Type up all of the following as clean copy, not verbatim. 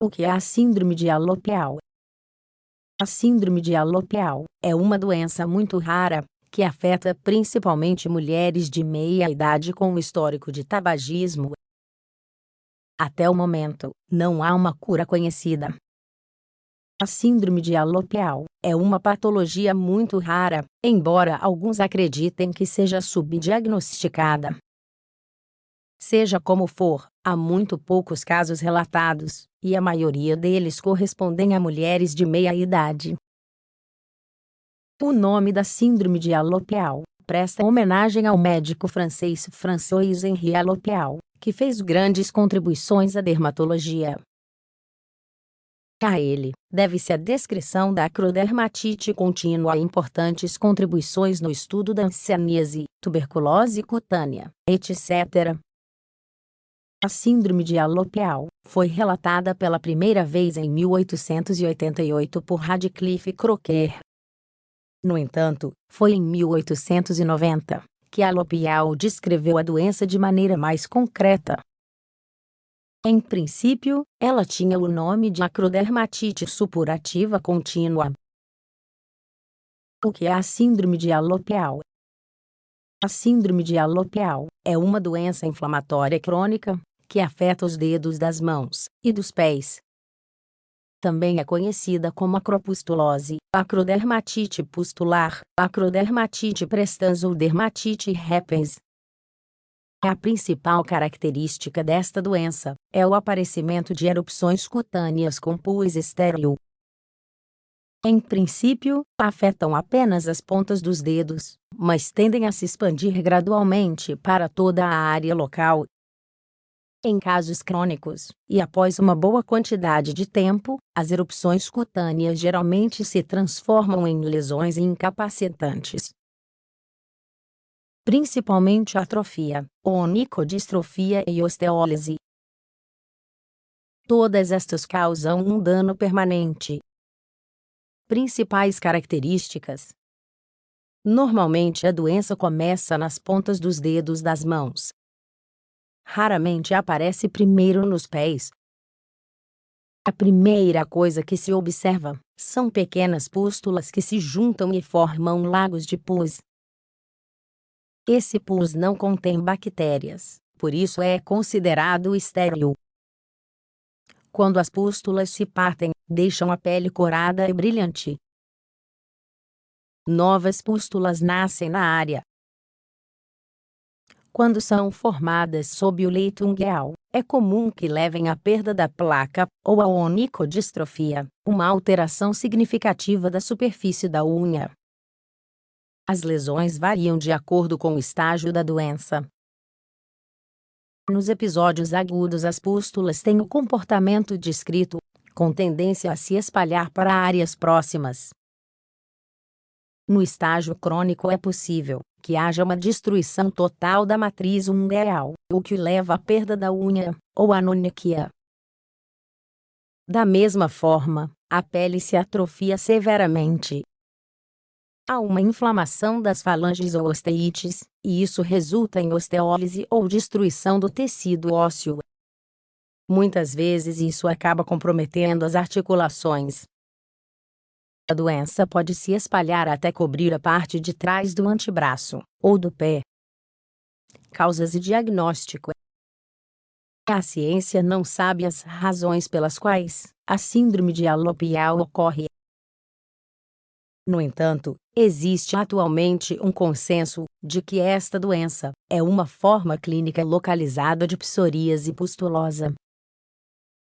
O que é a síndrome de alopecia? A síndrome de alopecia é uma doença muito rara, que afeta principalmente mulheres de meia idade com histórico de tabagismo. Até o momento, não há uma cura conhecida. A síndrome de alopecia é uma patologia muito rara, embora alguns acreditem que seja subdiagnosticada. Seja como for, há muito poucos casos relatados, e a maioria deles correspondem a mulheres de meia idade. O nome da síndrome de alopecia presta homenagem ao médico francês François-Henri Alopecia, que fez grandes contribuições à dermatologia. A ele deve-se a descrição da acrodermatite contínua e importantes contribuições no estudo da hanseníase, tuberculose cutânea, etc. A síndrome de alopecia foi relatada pela primeira vez em 1888 por Radcliffe Croker. No entanto, foi em 1890 que Alopecia descreveu a doença de maneira mais concreta. Em princípio, ela tinha o nome de acrodermatite supurativa contínua. O que é a síndrome de alopecia? A síndrome de alopecia é uma doença inflamatória crônica que afeta os dedos das mãos e dos pés. Também é conhecida como acropustulose, acrodermatite pustular, acrodermatite prestans ou dermatite herpes. A principal característica desta doença é o aparecimento de erupções cutâneas com pus estéril. Em princípio, afetam apenas as pontas dos dedos, mas tendem a se expandir gradualmente para toda a área local. Em casos crônicos, e após uma boa quantidade de tempo, as erupções cutâneas geralmente se transformam em lesões incapacitantes. Principalmente atrofia, onicodistrofia e osteólise. Todas estas causam um dano permanente. Principais características. Normalmente a doença começa nas pontas dos dedos das mãos. Raramente aparece primeiro nos pés. A primeira coisa que se observa são pequenas pústulas que se juntam e formam lagos de pus. Esse pus não contém bactérias, por isso é considerado estéril. Quando as pústulas se partem, deixam a pele corada e brilhante. Novas pústulas nascem na área. Quando são formadas sob o leito ungueal, é comum que levem à perda da placa, ou à onicodistrofia, uma alteração significativa da superfície da unha. As lesões variam de acordo com o estágio da doença. Nos episódios agudos, as pústulas têm o comportamento descrito, com tendência a se espalhar para áreas próximas. No estágio crônico é possível que haja uma destruição total da matriz ungueal, o que leva à perda da unha, ou anonyquia. Da mesma forma, a pele se atrofia severamente. Há uma inflamação das falanges ou osteites, e isso resulta em osteólise ou destruição do tecido ósseo. Muitas vezes isso acaba comprometendo as articulações. A doença pode se espalhar até cobrir a parte de trás do antebraço, ou do pé. Causas e diagnóstico. A ciência não sabe as razões pelas quais a síndrome de alopecia ocorre. No entanto, existe atualmente um consenso de que esta doença é uma forma clínica localizada de psoríase pustulosa.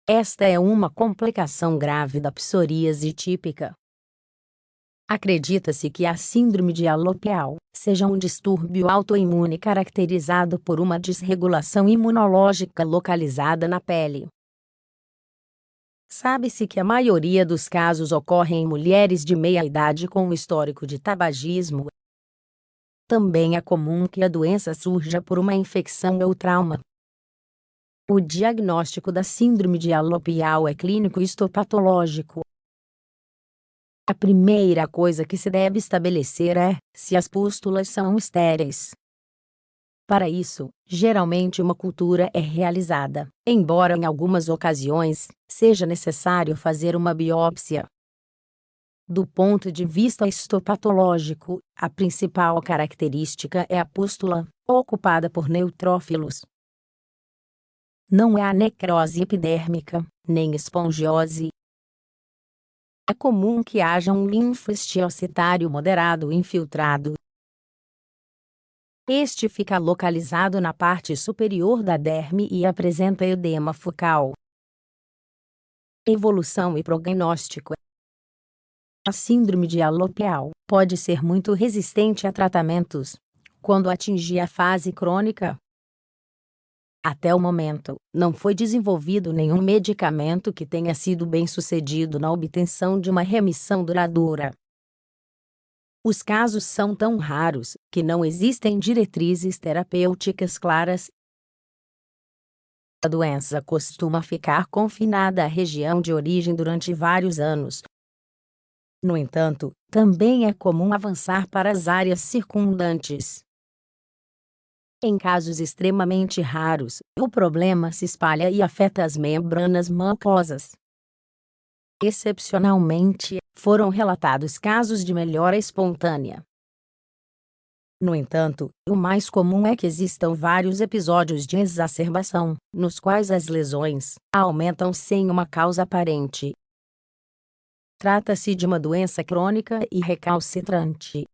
Esta é uma complicação grave da psoríase típica. Acredita-se que a síndrome de alopecia seja um distúrbio autoimune caracterizado por uma desregulação imunológica localizada na pele. Sabe-se que a maioria dos casos ocorre em mulheres de meia idade com histórico de tabagismo. Também é comum que a doença surja por uma infecção ou trauma. O diagnóstico da síndrome de alopecia é clínico e histopatológico. A primeira coisa que se deve estabelecer é se as pústulas são estéreis. Para isso, geralmente uma cultura é realizada, embora em algumas ocasiões seja necessário fazer uma biópsia. Do ponto de vista histopatológico, a principal característica é a pústula, ocupada por neutrófilos. Não é a necrose epidérmica, nem espongiose. É comum que haja um linfosticiocitário moderado infiltrado. Este fica localizado na parte superior da derme e apresenta edema focal. Evolução e prognóstico. A síndrome de alopeal pode ser muito resistente a tratamentos quando atingir a fase crônica. Até o momento, não foi desenvolvido nenhum medicamento que tenha sido bem-sucedido na obtenção de uma remissão duradoura. Os casos são tão raros que não existem diretrizes terapêuticas claras. A doença costuma ficar confinada à região de origem durante vários anos. No entanto, também é comum avançar para as áreas circundantes. Em casos extremamente raros, o problema se espalha e afeta as membranas mucosas. Excepcionalmente, foram relatados casos de melhora espontânea. No entanto, o mais comum é que existam vários episódios de exacerbação, nos quais as lesões aumentam sem uma causa aparente. Trata-se de uma doença crônica e recalcitrante,